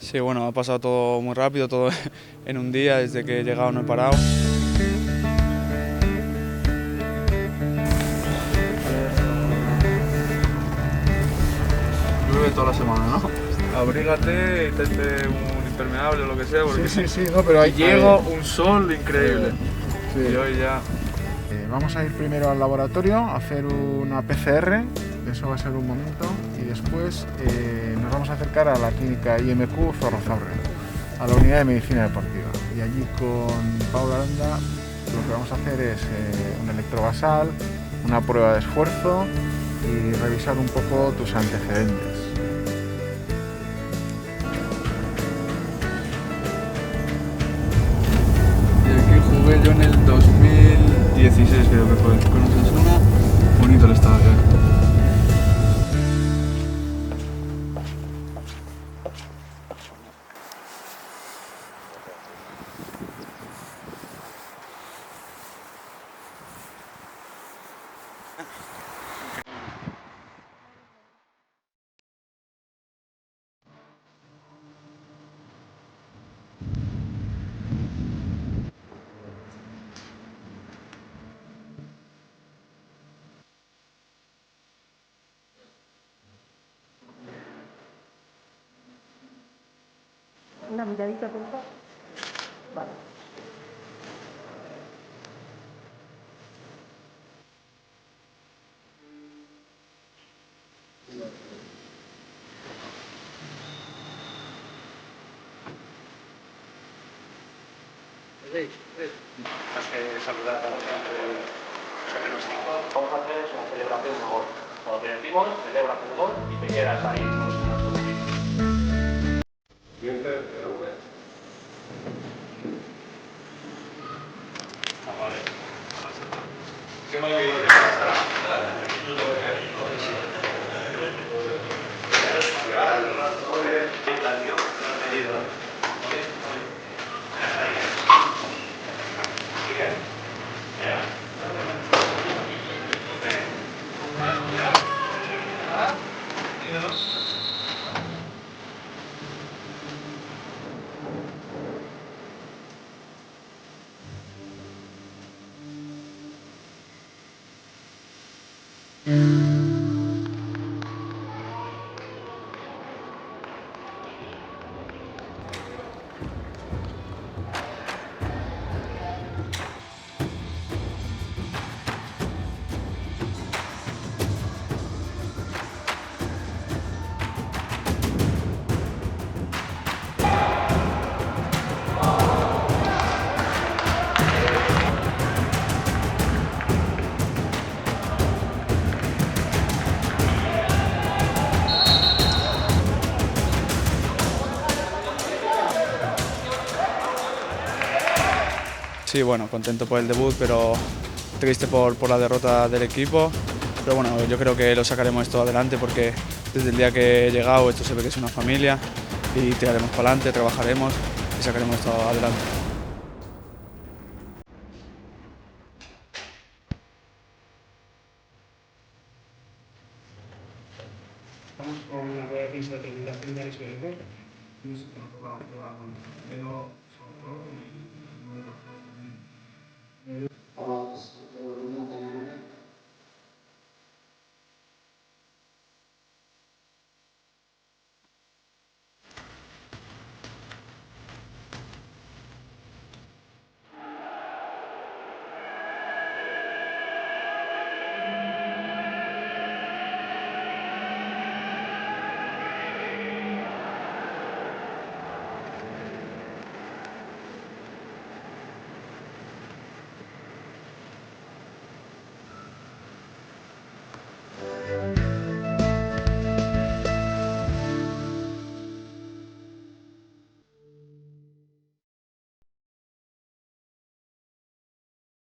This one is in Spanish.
Sí, bueno, ha pasado todo muy rápido, todo en un día, desde que he llegado no he parado. Llueve toda la semana, ¿no? Abrígate y tente un impermeable o lo que sea, porque Sí, no, pero hay llego un sol increíble. Sí. Y hoy ya... Vamos a ir primero al laboratorio a hacer una PCR, eso va a ser un momento, y después nos vamos a acercar a la clínica IMQ Zorrozaurre, a la unidad de medicina deportiva. Y allí con Paula Aranda lo que vamos a hacer es un electrobasal, una prueba de esfuerzo y revisar un poco tus antecedentes. Y aquí jugué yo en el 2016, creo que fue, con Osasuna. Bonito el estadio. Una miradita, por favor. Vale. Más que saludar a los chicos, vamos a hacer una celebración de gol. Cuando te decimos, celebras un gol y te quedas ahí con nuestro equipo. Vale. ¿Qué me olvidé? Sí, bueno, contento por el debut, pero triste por la derrota del equipo. Pero bueno, yo creo que lo sacaremos esto adelante porque desde el día que he llegado esto se ve que es una familia y tiraremos para adelante, trabajaremos y sacaremos esto adelante. Vamos con la rueda de prensa de presentación de Alex Benedetto. No sé cómo lo hago, pero sobre todo